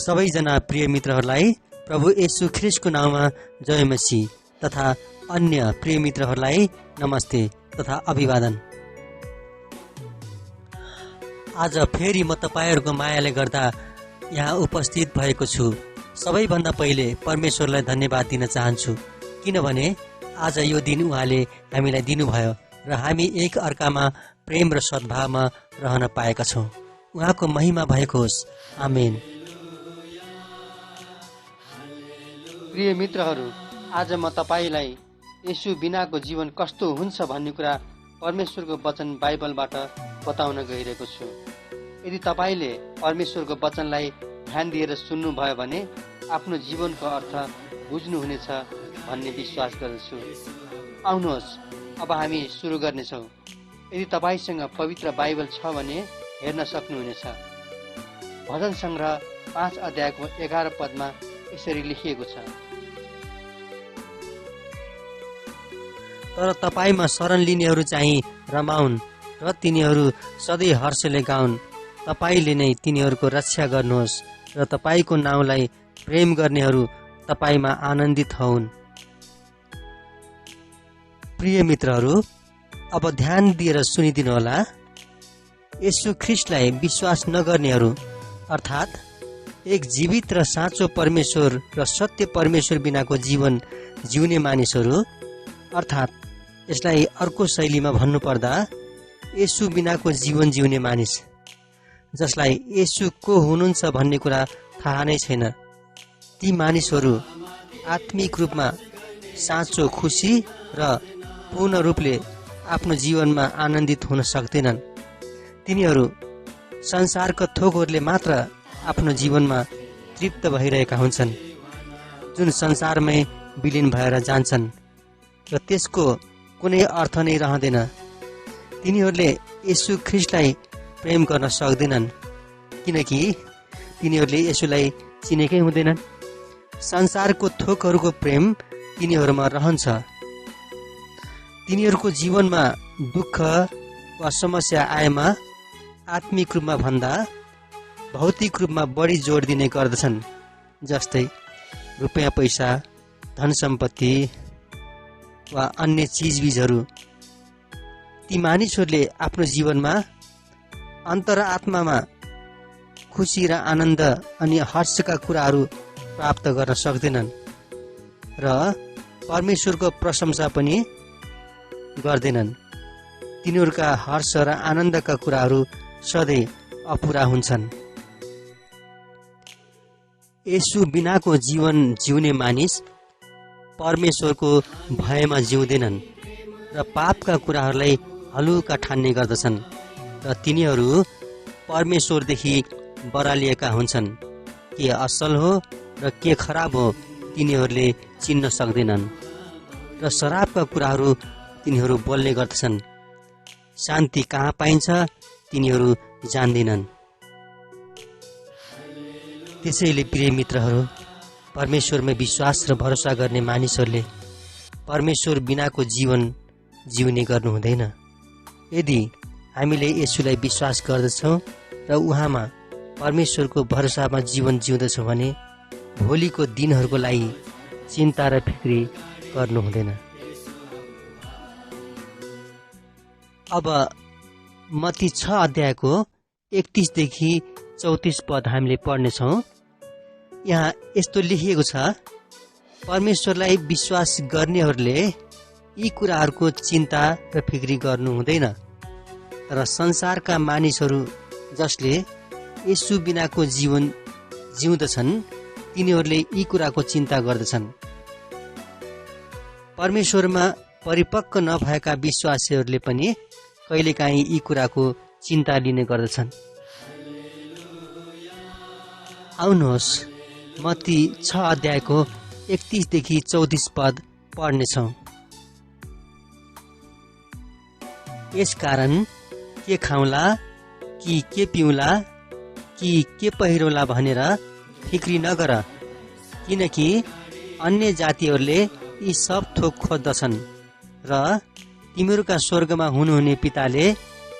सबैजना प्रिय मित्रहरूलाई प्रभु येशू ख्रीष्टको नाममा जय मसीह तथा अन्य प्रिय मित्रहरूलाई नमस्ते तथा अभिवादन। आज फेरि म तपाईहरूको मायाले गर्दा यहाँ उपस्थित भएको छु। सबैभन्दा पहिले परमेश्वरलाई धन्यवाद दिन चाहन्छु, किनभने आज यो दिन उहाँले हामीलाई दिनुभयो र हामी एक अर्कामा प्रेम र सद्भावमा रहन पाएका छौँ। उहाँको महिमा भएको होस्। आमेन। प्रिय मित्रहरू, आज म तपाईलाई येशू बिनाको जीवन कस्तो हुन्छ भन्ने कुरा परमेश्वरको वचन बाइबलबाट बताउन गइरहेको छु। यदि तपाईले परमेश्वरको वचनलाई ध्यान दिएर सुन्नुभयो भने आफ्नो जीवनको अर्थ बुझ्नुहुनेछ भन्ने विश्वास गर्दछु। आउनुहोस्, अब हामी सुरु गर्नेछौँ। यदि तपाईसँग पवित्र बाइबल छ भने हेर्न सक्नुहुनेछ। भजन सङ्ग्रह 5 अध्यायको 11 पदमा यसरी लेखिएको छ, तर तपाईमा शरण लिनेहरू चाहिँ रमाउन् र तिनीहरू सधैँ हर्षले गाउन्। तपाईले नै तिनीहरूको रक्षा गर्नुहोस् र तपाईको नाउँलाई प्रेम गर्नेहरू तपाईमा आनन्दित हौन्। प्रिय मित्रहरू, अब ध्यान दिएर सुनिदिनुहोला। येशू ख्रीष्टलाई विश्वास नगर्नेहरू अर्थात् एक जीवित र साँचो परमेश्वर र सत्य परमेश्वर बिनाको जीवन जिउने मानिसहरू अर्थात् यसलाई अर्को शैलीमा भन्नुपर्दा येशू बिनाको जीवन जिउने मानिस, जसलाई येशू को हुनुहुन्छ भन्ने कुरा थाहा नै छैन, ती मानिसहरू आत्मिक रूपमा साँचो खुसी र पूर्ण रूपले आफ्नो जीवनमा आनन्दित हुन सक्दैनन्। तिनीहरू संसारका थोकहरूले मात्र आफ्नो जीवनमा तृप्त भइरहेका हुन्छन्, जुन संसारमै विलीन भएर जान्छन् र त्यसको कुनै अर्थ नै रहँदैन। तिनीहरूले येशू ख्रीष्टलाई प्रेम गर्न सक्दैनन्, किनकि तिनीहरूले येशूलाई चिनेकै हुँदैनन्। संसारको थोकहरूको प्रेम तिनीहरूमा रहन्छ। तिनीहरूको जीवनमा दुःख वा समस्या आएमा आत्मिक रूपमा भन्दा भौतिक रूपमा बढी जोड दिने गर्दछन्, जस्तै रुपियाँ पैसा, धन सम्पत्ति वा अन्य चिजबिजहरू। ती मानिसहरूले आफ्नो जीवनमा अन्तरात्मामा खुसी र आनन्द अनि हर्षका कुराहरू प्राप्त गर्न सक्दैनन् र परमेश्वरको प्रशंसा पनि गर्दैनन्। तिनीहरूका हर्ष र आनन्दका कुराहरू सधैँ अपुरा हुन्छन्। येशू बिनाको जीवन जिउने मानिस परमेश्वरको भयमा जिउँदैनन् र पापका कुराहरूलाई हलुका ठान्ने गर्दछन् र तिनीहरू परमेश्वरदेखि बरालिएका हुन्छन्। के असल हो र के खराब हो तिनीहरूले चिन्न सक्दैनन् र शराबका कुराहरू तिनीहरू बोल्ने गर्दछन्। शान्ति कहाँ पाइन्छ तिनीहरू जान्दैनन्। त्यसैले प्रिय मित्रहरू, परमेश्वरमा विश्वास र भरोसा गर्ने मानिसहरूले परमेश्वर बिनाको जीवन जिउने गर्नु हुँदैन। यदि हामीले येशूलाई विश्वास गर्दछौँ र उहाँमा परमेश्वरको भरोसामा जीवन जिउँदछौँ भने भोलिको दिनहरूको लागि चिन्ता र फिक्री गर्नु हुँदैन। अब मत्ती 6 अध्यायको 31 देखि 34 पद हामीले पढ्नेछौँ। यहाँ यस्तो लेखिएको छ, परमेश्वरलाई विश्वास गर्नेहरूले यी कुराहरूको चिन्ता र फिक्री गर्नु हुँदैन, तर संसारका मानिसहरू जसले येशू बिनाको जीवन जिउँदछन् तिनीहरूले यी कुराको चिन्ता गर्दछन्। परमेश्वरमा परिपक्व नभएका विश्वासीहरूले पनि कहिलेकाहीँ यी कुराको चिन्ता लिने गर्दछन्। आउनुहोस्, मत्ती 6 अध्यायको 31 देखि 34 पद पढ्नेछौँ। यसकारण के खाउँला कि के पिउँला कि के पहिरौँला भनेर फिक्री नगर, किनकि अन्य जातिहरूले यी सब थोक खोज्दछन् र तिमीहरूका स्वर्गमा हुनुहुने पिताले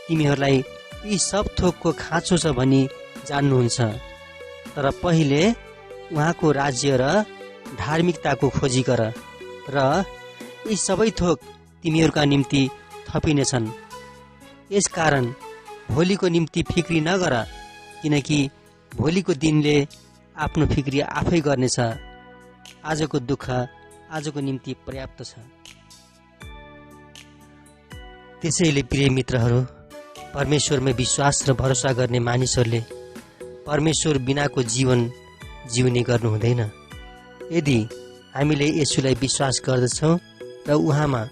तिमीहरूलाई यी सब थोकको खाँचो छ भनी जान्नुहुन्छ। तर पहिले उहाँको राज्य र धार्मिकताको खोजी गर र यी सबै थोक तिमीहरूका निम्ति थपिनेछन्। यसकारण भोलिको निम्ति फिक्री नगर, किनकि भोलिको दिनले आफ्नो फिक्री आफै गर्नेछ। आजको दुःख आजको निम्ति पर्याप्त छ। त्यसैले प्रिय मित्रहरू, परमेश्वरमा विश्वास र भरोसा गर्ने मानिसहरूले परमेश्वर बिनाको जीवन जिउने गर्नु हुँदैन। यदि हामीले यसुलाई विश्वास गर्दछौँ र उहाँमा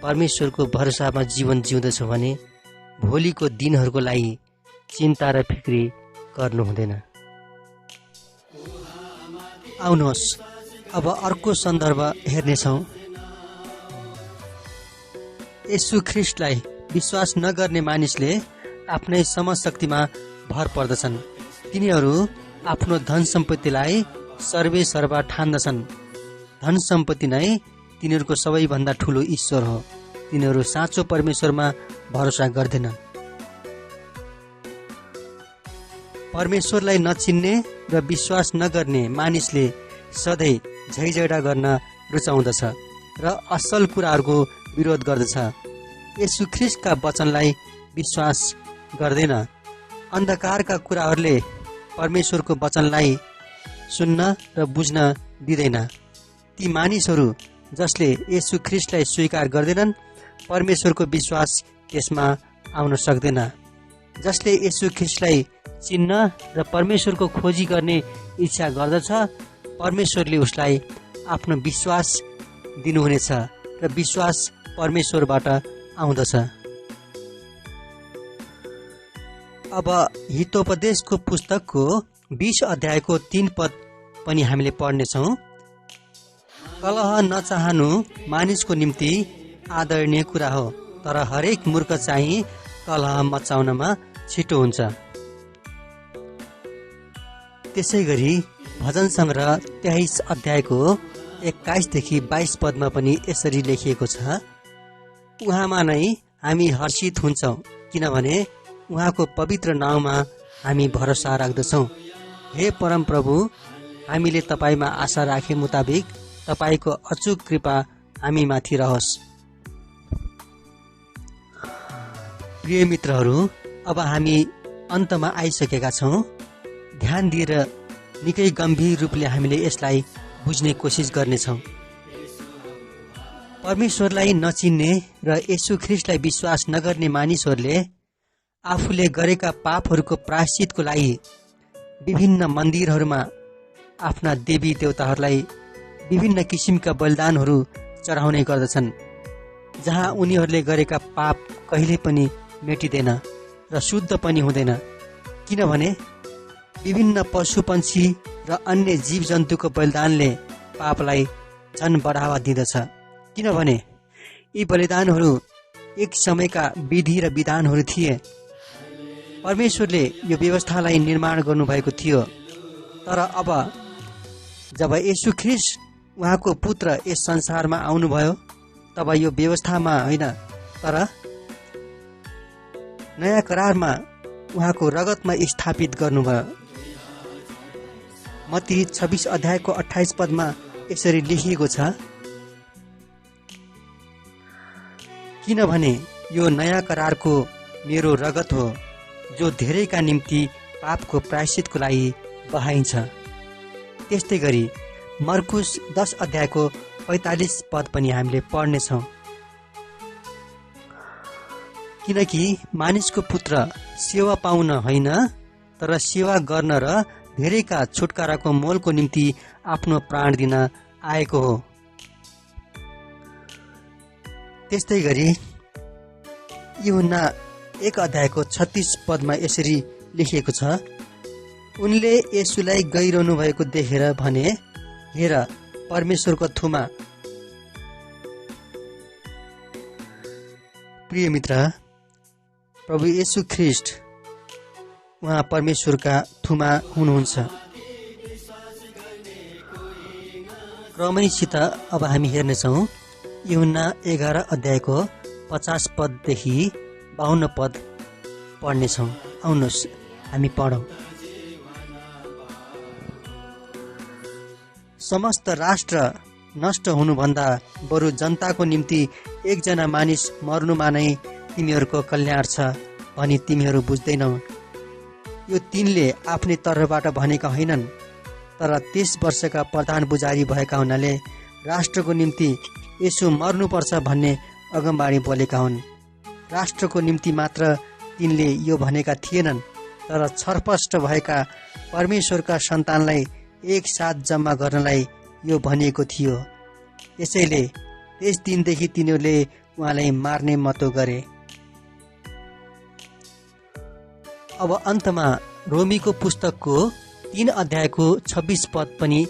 परमेश्वरको भरोसामा जीवन जिउँदछौँ भने भोलिको दिनहरूको लागि चिन्ता र फिक्री गर्नु हुँदैन। आउनुहोस् अब अर्को सन्दर्भ हेर्नेछौँ। येशू ख्रिस्टलाई विश्वास नगर्ने मानिसले आफ्नै समशक्तिमा भर पर्दछन्। तिनीहरू आफ्नो धन सम्पत्तिलाई सर्वे सर्वा ठान्दछन्। धन सम्पत्ति नै तिनीहरूको सबैभन्दा ठुलो ईश्वर हो। तिनीहरू साँचो परमेश्वरमा भरोसा गर्दैनन्। परमेश्वरलाई नचिन्ने र विश्वास नगर्ने मानिसले सधैँ झैझगडा गर्न रुचाउँदछ र असल कुराहरूको विरोध गर्दछ। येशू ख्रिस्टका वचनलाई विश्वास गर्दैन। अन्धकारका कुराहरूले परमेश्वरको वचनलाई सुन्न र बुझ्न दिँदैन। ती मानिसहरू जसले येशू ख्रिस्टलाई स्वीकार गर्दैनन्, परमेश्वरको विश्वास त्यसमा आउन सक्दैन। जसले येशू ख्रिस्टलाई चिन्न र परमेश्वरको खोजी गर्ने इच्छा गर्दछ, परमेश्वरले उसलाई आफ्नो विश्वास दिनुहुनेछ र विश्वास परमेश्वरबाट आउँदछ। अब हितोपदेशको पुस्तकको 20 अध्यायको 3 पद पनि हामीले पढ्नेछौँ। कलह नचाहनु मानिसको निम्ति आदरणीय कुरा हो, तर हरेक मूर्ख चाहिँ कलह मचाउनमा छिटो हुन्छ। त्यसै गरी भजन सङ्ग्रह 23 अध्यायको 21 देखि 22 पदमा पनि यसरी लेखिएको छ, उहाँमा नै हामी हर्षित हुन्छौँ, किनभने उहाँको पवित्र नाउँमा हामी भरोसा राख्दछौँ। हे परम प्रभु, हामीले तपाईँमा आशा राखे मुताबिक तपाईँको अचूक कृपा हामी माथि रहोस्। प्रिय मित्रहरू, अब हामी अन्तमा आइसकेका छौँ। ध्यान दिएर निकै गम्भीर रूपले हामीले यसलाई बुझ्ने कोसिस गर्नेछौँ। परमेश्वरलाई नचिन्ने र येशू ख्रिस्टलाई विश्वास नगर्ने मानिसहरूले आफूले गरेका पापहरूको प्रायश्चितको लागि विभिन्न मन्दिरहरूमा आफ्ना देवी देवताहरूलाई विभिन्न किसिमका बलिदानहरू चढाउने गर्दछन्, जहाँ उनीहरूले गरेका पाप कहिले पनि मेटिँदैन र शुद्ध पनि हुँदैन। किनभने विभिन्न पशु पक्षी र अन्य जीव जन्तुको बलिदानले पापलाई झन बढावा दिँदछ। किनभने यी बलिदानहरू एक समयका विधि र विधानहरू थिए। परमेश्वरले यो व्यवस्थालाई निर्माण गर्नुभएको थियो, तर अब जब येशू ख्रिस्ट उहाँको पुत्र यस संसारमा आउनुभयो, तब यो व्यवस्थामा होइन, तर नयाँ करारमा उहाँको रगतमा स्थापित गर्नुभयो। मत्ती 26 अध्यायको 28 पदमा यसरी लेखिएको छ, किनभने यो नयाँ करारको मेरो रगत हो, जो धेरैका निम्ति पापको प्रायश्चितको लागि बहाइन्छ। त्यस्तै गरी मर्कुस 10 अध्यायको 45 पद पनि हामीले पढ्नेछौँ। किनकि मानिसको पुत्र सेवा पाउन होइन, तर सेवा गर्न र धेरैका छुटकाराको मोलको निम्ति आफ्नो प्राण दिन आएको हो। त्यस्तै गरी यूहन्ना 1 अध्यायको 36 पदमा यसरी लेखिएको छ, उनले येशूलाई गइरहनु भएको देखेर भने, हेर परमेश्वरको थुमा। प्रिय मित्र, प्रभु येशू ख्रिस्ट उहाँ परमेश्वरका थुमा हुनुहुन्छ। क्रमैसित अब हामी हेर्नेछौँ यूहन्ना 11 अध्यायको 50 पददेखि 52 पद पढ्नेछौँ। आउनुहोस् हामी पढौँ। समस्त राष्ट्र नष्ट हुनुभन्दा बरु जनताको निम्ति एकजना मानिस मर्नुमा नै तिमीहरूको कल्याण छ भनी तिमीहरू बुझ्दैनौ। यो तिनले आफ्नै तर्फबाट भनेका होइनन्, तर त्यस वर्षका प्रधान पुजारी भएका हुनाले राष्ट्रको निम्ति यसो मर्नुपर्छ भन्ने अगमबाणी बोलेका हुन्। राष्ट्रको निम्ति मात्र तिनले यो भनेका थिएनन्, तर छरपष्ट भएका परमेश्वरका सन्तानलाई एकसाथ जम्मा गर्नलाई यो भनिएको थियो। यसैले त्यस दिनदेखि तिनीहरूले उहाँलाई मार्ने मतो गरे। अब अन्तमा रोमीको पुस्तकको 3 अध्यायको 26 पद पनि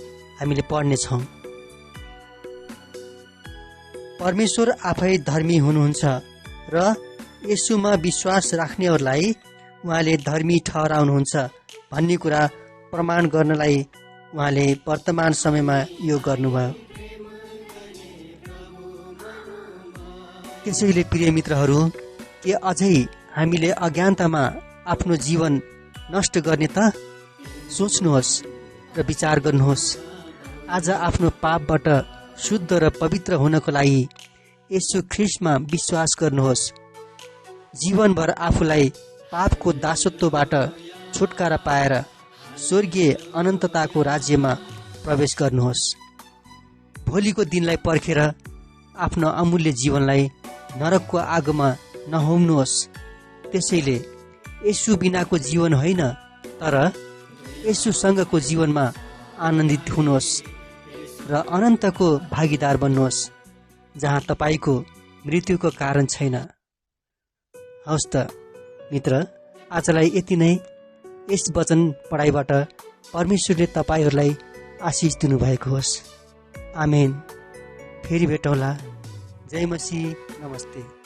हामीले पढ्नेछौँ। परमेश्वर आफै धर्मी हुनुहुन्छ र येशूमा विश्वास राख्नेहरूलाई उहाँले धर्मी ठहराउनुहुन्छ भन्ने कुरा प्रमाण गर्नलाई उहाँले वर्तमान समयमा यो गर्नुभयो। त्यसैले प्रिय मित्रहरू, के अझै हामीले अज्ञानतामा आफ्नो जीवन नष्ट गर्ने त? सोच्नुहोस् र विचार गर्नुहोस्। आज आफ्नो पापबाट शुद्ध र पवित्र हुनको लागि येशू ख्रीष्टमा विश्वास गर्नुहोस्। जीवनभर आफूलाई पापको दासत्वबाट छुटकारा पाएर स्वर्गीय अनन्तताको राज्यमा प्रवेश गर्नुहोस्। भोलिको दिनलाई पर्खेर आफ्नो अमूल्य जीवनलाई नरकको आगोमा नहोम्नुहोस्। त्यसैले येशू बिनाको जीवन होइन, तर येशूसँगको जीवनमा आनन्दित हुनुहोस् र अनन्तको भागीदार बन्नुहोस्, जहाँ तपाईँको मृत्युको कारण छैन। हवस् त मित्र, आजलाई यति नै। यस वचन पढाइबाट परमेश्वरले तपाईँहरूलाई आशिष दिनुभएको होस्। आमेन। फेरि भेटौँला। जय मसीह। नमस्ते।